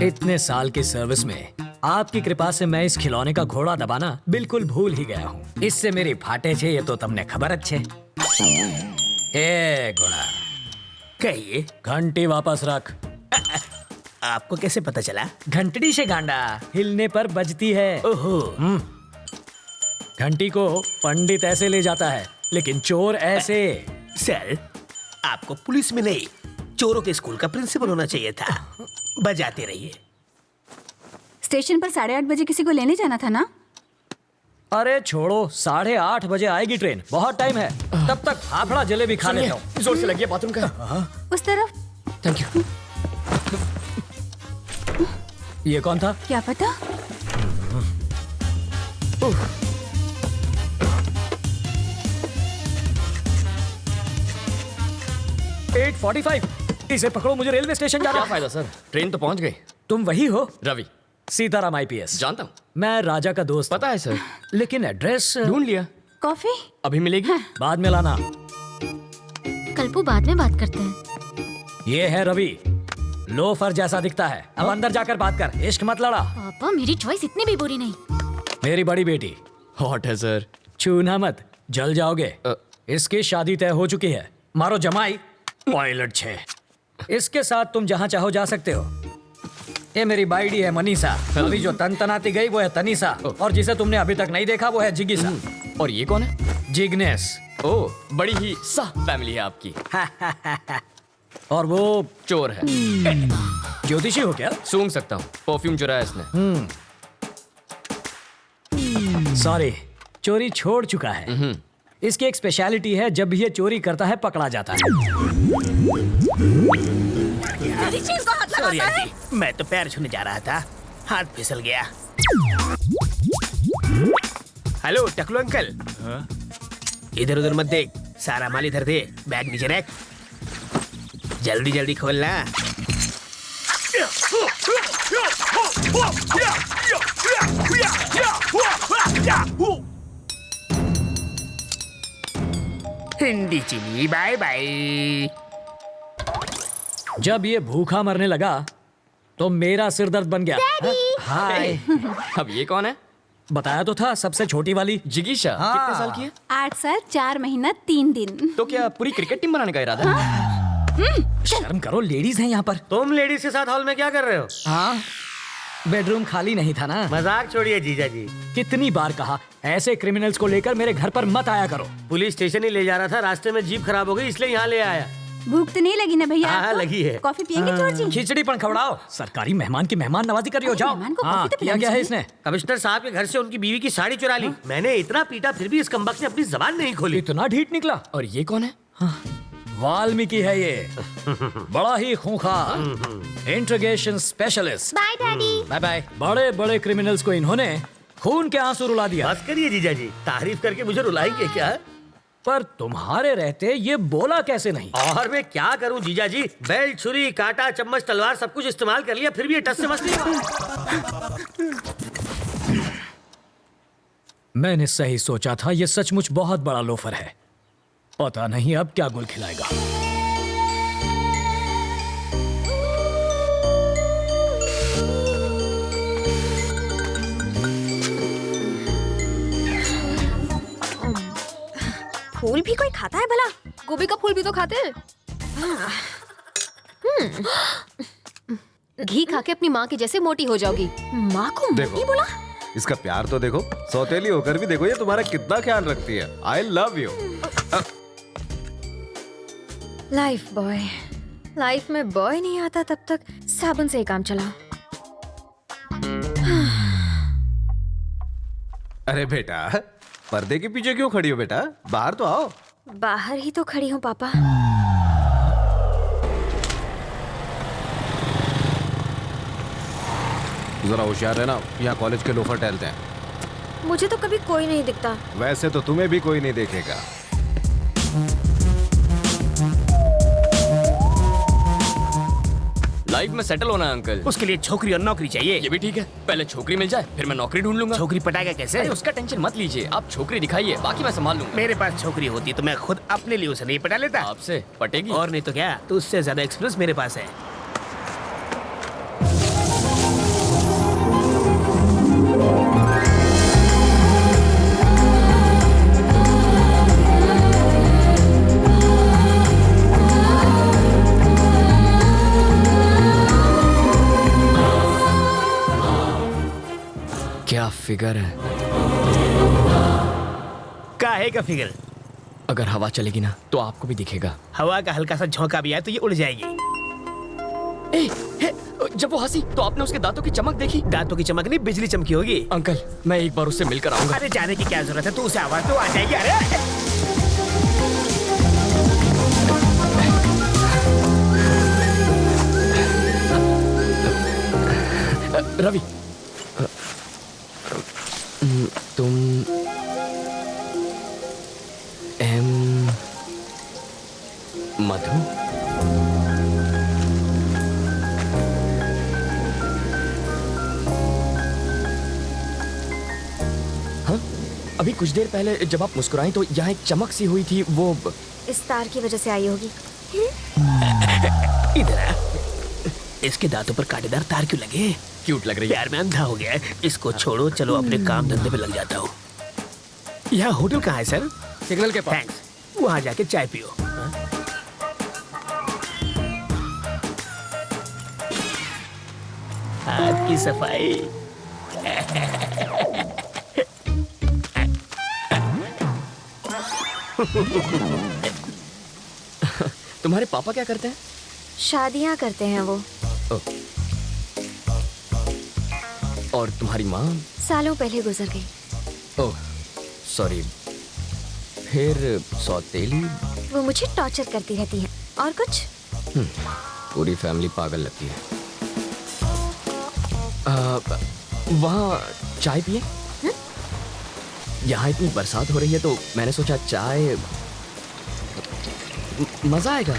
इतने साल की सर्विस में आपकी कृपा से मैं इस खिलौने का घोड़ा दबाना बिल्कुल भूल ही गया हूँ। इससे मेरी फाटे छे ये तो तुमने खबर अच्छे। ए घोड़ा, कहिए, घंटी वापस रख। आपको कैसे पता चला? घंटड़ी से गांडा हिलने पर बजती है। ओहो, घंटी को पंडित ऐसे ले जाता है, लेकिन चोर ऐसे। सर, आपको पुलिस में नहीं, चोरों के स्कूल का प्रिंसिपल होना चाहिए था। बजाते रहिए। स्टेशन पर 8:30 बजे किसी को लेने जाना था ना? अरे छोड़ो, 8:30 बजे आएगी ट्रेन, बहुत टाइम है। तब तक फाफड़ा जलेबी खा लेता हूँ। जोर से लगी बाथरूम का। उस तरफ। Thank you. ये कौन था? क्या पता। 8:45। इसे पकड़ो, मुझे रेलवे स्टेशन जाना क्या है। फायदा सर, ट्रेन तो पहुंच गई। तुम वही हो? रवि। सीताराम IPS। जानता हूँ। मैं राजा का दोस्त पता है सर। लेकिन एड्रेस ढूंढ लिया। कॉफी? अभी मिलेगी? बाद में लाना। कल्पू, बाद में बात करते हैं। ये है रवि, लोफर जैसा दिखता है। अब अंदर जाकर बात कर, इश्क मत लड़ा। पापा, मेरी चॉइस इतनी भी बुरी नहीं। मेरी बड़ी बेटी, हॉट है सर। छूना मत, जल जाओगे। इसकी शादी तय हो चुकी है। मारो जमाई, पायलट 6। इसके साथ तुम जहाँ चाहो जा सकते हो। ये मेरी बाइडी है मनीषा। अभी जो तनतनाती गई वो है तनीषा, और जिसे तुमने अभी तक नहीं देखा वो है जिगिसा। और ये कौन है? जिग्नेस। ओह, बड़ी ही सा फैमिली है आपकी। और वो चोर है। ज्योतिषी हो क्या? सूंघ सकता हूँ, परफ्यूम चुराया इसने। सॉरी, चोरी छोड़ चुका है। इसकी एक स्पेशलिटी है, जब भी ये चोरी करता है पकड़ा जाता है। सॉरी आंटी, मैं तो पैर छूने जा रहा था, हाथ फिसल गया। हेलो टकलू अंकल। इधर उधर मत देख, सारा माल इधर दे, बैग नीचे रख। जल्दी जल्दी खोलना। हिंदी चीनी बाय बाय। जब ये भूखा मरने लगा तो मेरा सिर दर्द बन गया। हाय। अब ये कौन है? बताया तो था, सबसे छोटी वाली। जिगीशा। कितने साल की है? 8 साल 4 महीना 3 दिन। तो क्या पूरी क्रिकेट टीम बनाने का इरादा है? शर्म करो, लेडीज हैं यहाँ पर। तुम लेडीज के साथ हॉल में क्या कर रहे हो? हाँ, बेडरूम खाली नहीं था ना। मजाक छोड़िए जीजा जी। कितनी बार कहा, ऐसे क्रिमिनल्स को लेकर मेरे घर पर मत आया करो। पुलिस स्टेशन ही ले जा रहा था, रास्ते में जीप खराब हो गई इसलिए यहाँ ले आया। भूख तो नहीं लगी ना भैया? हाँ, आपको? लगी है। कॉफी पियेंगे चोर जी? खिचड़ी पण खवड़ाओ। सरकारी मेहमान की मेहमान नवाजी कर रही हो, जाओ। मेहमान को हाँ, कॉफी तो किया पिलानी क्या है चाहिए। इसने? कमिश्नर साहब के घर से उनकी बीवी की साड़ी चुरा ली। मैंने इतना पीटा फिर भी इस कमबख्त ने अपनी जबान नहीं खोली। इतना ढीठ निकला। और ये कौन है? वाल्मीकि है ये, बड़ा ही खूंखार interrogation specialist. Bye daddy. Bye bye. बड़े बड़े क्रिमिनल्स को इन्होंने खून के आंसू रुला दिया। बस करिए जीजा जी, तारीफ करके मुझे रुलाएंगे क्या? पर तुम्हारे रहते ये बोला कैसे नहीं? और मैं क्या करूं जीजा जी, बेल्ट, छुरी, कांटा, चम्मच, तलवार सब कुछ इस्तेमाल कर लिया, फिर भी ये टस से मस नहीं हुआ। मैंने सही सोचा था, ये सचमुच बहुत बड़ा लोफर है। पता नहीं अब क्या गुल खिलाएगा। फूल भी कोई खाता है भला? गोभी का फूल भी तो खाते हैं। घी खा के अपनी माँ की जैसे मोटी हो जाओगी। माँ को मोटी बोला? इसका प्यार तो देखो, सौतेली होकर भी देखो ये तुम्हारा कितना ख्याल रखती है। I love you. Life boy. Life में बॉय नहीं आता तब तक साबुन से ही काम चला। अरे बेटा, पर्दे के पीछे क्यों खड़ी हो बेटा? बाहर तो आओ। बाहर ही तो खड़ी हूँ पापा। जरा होशियार रहना, यहाँ कॉलेज के लोफर टहलते हैं। मुझे तो कभी कोई नहीं दिखता। वैसे तो तुम्हें भी कोई नहीं देखेगा। लाइफ में सेटल होना है अंकल। उसके लिए छोकरी और नौकरी चाहिए। ये भी ठीक है, पहले छोकरी मिल जाए फिर मैं नौकरी ढूंढ लूंगा। छोकरी पटाएगा कैसे? अरे उसका टेंशन मत लीजिए, आप छोकरी दिखाइए, बाकी मैं संभाल लूंगा। मेरे पास छोकरी होती तो मैं खुद अपने लिए उसे नहीं पटा लेता। आपसे पटेगी? और नहीं तो क्या, तो उससे ज्यादा एक्सपीरियंस मेरे पास है। क्या फिगर है। काहे का फिगर? अगर हवा चलेगी ना तो आपको भी दिखेगा। हवा का हल्का सा झोंका भी आए तो ये उड़ जाएगी। जब वो हंसी तो आपने उसके दांतों की चमक देखी? दांतों की चमक नहीं, बिजली चमकी होगी। अंकल मैं एक बार उससे मिलकर आऊंगा। अरे जाने की क्या जरूरत है, तू उसे आवाज तो आ जाएगी। अरे रवि, तुम मधु? हाँ, अभी कुछ देर पहले जब आप मुस्कुराई तो यहाँ एक चमक सी हुई थी, वो इस तार की वजह से आई होगी। इधर आ। इसके दांतों पर कांटेदार तार क्यों लगे? क्यूट लग रही है। यार मैं अंधा हो गया है। इसको छोड़ो, चलो अपने काम धंधे पे लग जाता हूँ। यहाँ होटल कहाँ है सर? सिग्नल के पास। थैंक्स। वहाँ जाके चाय पियो। हाथ की सफाई। तुम्हारे पापा क्या करते हैं? शादियाँ करते हैं वो। और तुम्हारी माँ? सालों पहले गुजर गई। Oh sorry. फिर सौतेली? वो मुझे टॉर्चर करती रहती है। और कुछ? पूरी फैमिली पागल लगती है। वहाँ चाय पिए? यहाँ इतनी बरसात हो रही है तो मैंने सोचा चाय मजा आएगा।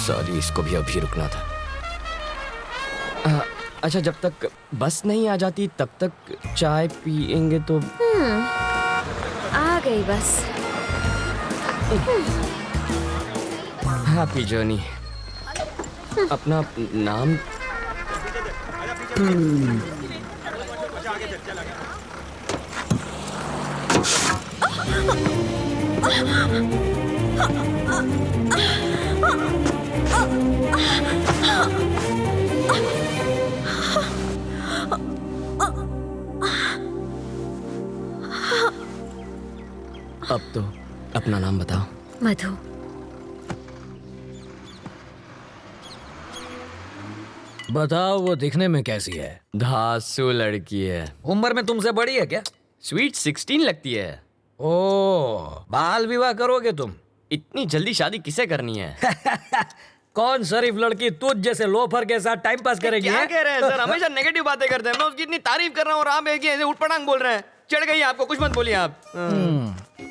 सॉरी, इसको भी अभी रुकना था। अच्छा, जब तक बस नहीं आ जाती तब तक चाय पिएंगे तो? आ गई बस। Happy journey. अपना नाम? अब तो अपना नाम बताओ। मधु। बताओ, वो दिखने में कैसी है? धांसू लड़की है। उम्र में तुमसे बड़ी है क्या? स्वीट 16 लगती है। ओ, बाल विवाह करोगे तुम? इतनी जल्दी शादी किसे करनी है? कौन शरीफ लड़की तुझ जैसे लोफर के साथ टाइम पास करेगी? क्या कह रहे हैं सर? हमेशा नेगेटिव बातें करते हैं। मैं उसकी इतनी तारीफ कर रहा हूँ और आप एक ही ऐसे उठपटांग बोल रहे हैं। चढ़ गई आपको, कुछ मत बोलिए आप।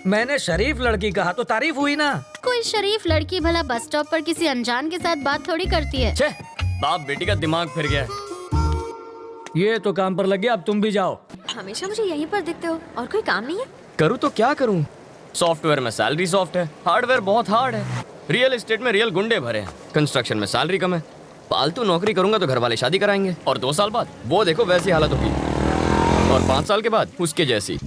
मैंने शरीफ लड़की कहा तो तारीफ हुई ना। कोई शरीफ लड़की भला बस स्टॉप पर किसी अनजान के साथ बात थोड़ी करती है। छे, बाप बेटी का दिमाग फिर गया। ये तो काम पर लग गया, अब तुम भी जाओ। हमेशा मुझे यहीं पर दिखते हो और कोई काम नहीं है? करूँ तो क्या करूँ? सॉफ्टवेयर में सैलरी सॉफ्ट है, हार्डवेयर बहुत हार्ड है, रियल एस्टेट में रियल गुंडे भरे हैं, कंस्ट्रक्शन में सैलरी कम है। पालतू नौकरी करूंगा तो घर वाले शादी कराएंगे और 2 साल बाद वो देखो वैसी हालत होगी और 5 साल के बाद उसके जैसी।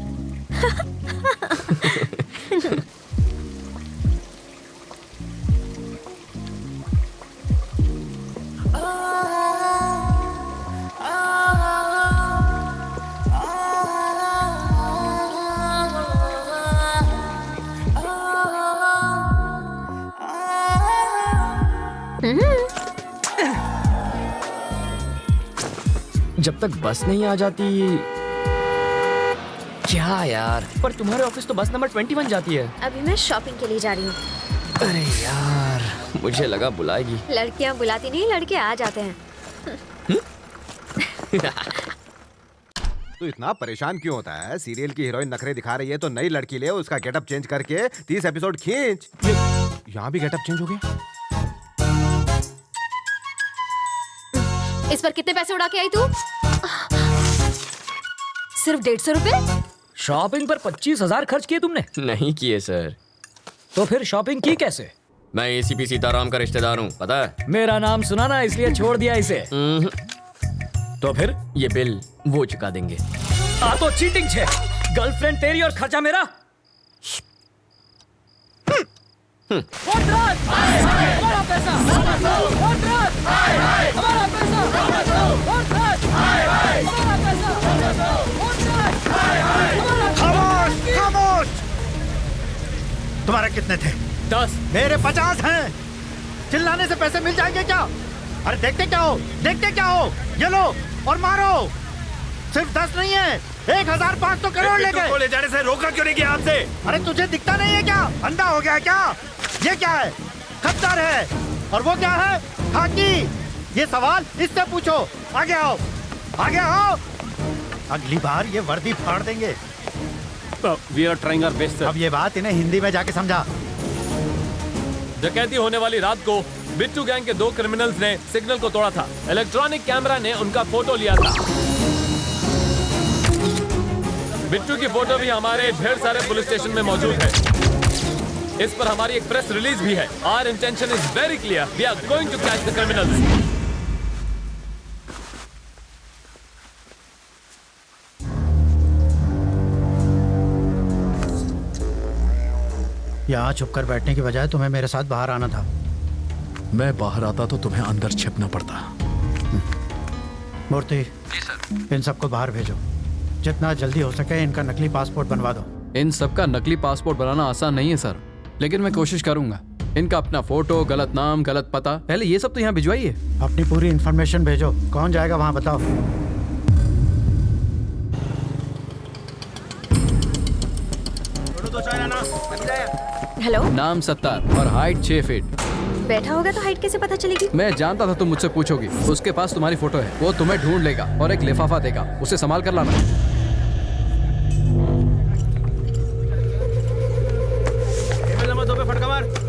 जब तक बस नहीं आ जाती। क्या यार, पर तुम्हारे ऑफिस तो बस नंबर 21 जाती है। अभी मैं शॉपिंग के लिए जा रही हूँ। अरे यार, मुझे लगा बुलाएगी। लड़कियाँ बुलाती नहीं, लड़के आ जाते हैं। तू इतना परेशान क्यों होता है? सीरियल की हीरोइन नखरे दिखा रही है तो नई लड़की ले, उसका गेटअप चेंज करके 30 एपिसोड खींच। यहाँ भी गेटअप चेंज हो गया। इस पर कितने पैसे उड़ा के आई तू? सिर्फ 150 रुपए? शॉपिंग पर 25,000 खर्च किए तुमने? नहीं किए सर। तो फिर शॉपिंग की कैसे? मैं एसीपी सीताराम का रिश्तेदार हूँ, पता है? मेरा नाम सुना ना, इसलिए छोड़ दिया इसे। तो फिर ये बिल वो चुका देंगे। आ तो चीटिंग छे। गर्लफ्रेंड तेरी और खर्चा मेरा। हमारा पैसा, हमारा पैसा। तुम्हारे कितने थे? 10। मेरे 50 हैं। चिल्लाने से पैसे मिल जाएंगे क्या? अरे देखते क्या हो, देखते क्या हो? ये लो और मारो। सिर्फ 10 नहीं है, 1500 करोड़ ले गए। ले जाने से रोका क्यों नहीं गया आपसे? अरे तुझे दिखता नहीं है क्या? अंधा हो गया है क्या? ये क्या है? खद्दार है। और वो क्या है? खाकी। ये सवाल इससे पूछो। आगे आओ, आगे आओ। अगली बार ये वर्दी फाड़ देंगे। We are trying our best, sir. अब ये बात इन्हें हिंदी में जाके समझा। डकैती होने वाली रात को बिट्टू गैंग के 2 क्रिमिनल्स ने सिग्नल को तोड़ा था। इलेक्ट्रॉनिक कैमरा ने उनका फोटो लिया था। बिट्टू की फोटो भी हमारे ढेर सारे पुलिस स्टेशन में मौजूद है। इस पर हमारी एक प्रेस रिलीज भी है। Our intention is very clear. We are going to catch the criminals. यहाँ छुपकर बैठने की बजाय तुम्हें मेरे साथ बाहर आना था। मैं बाहर आता तो तुम्हें अंदर छिपना पड़ता। मूर्ति, इन सबको बाहर भेजो। जितना जल्दी हो सके इनका नकली पासपोर्ट बनवा दो। इन सबका नकली पासपोर्ट बनाना आसान नहीं है सर, लेकिन मैं कोशिश करूंगा। इनका अपना फोटो, गलत नाम, गलत पता, पहले ये सब तो यहाँ भिजवाइए। अपनी पूरी इन्फॉर्मेशन भेजो। कौन जाएगा वहाँ बताओ। हेलो, नाम सत्तार और हाइट 6 फीट। बैठा होगा तो हाइट कैसे पता चलेगी? मैं जानता था तुम मुझसे पूछोगी। उसके पास तुम्हारी फोटो है, वो तुम्हें ढूंढ लेगा और एक लिफाफा देगा, उसे संभाल कर लाना।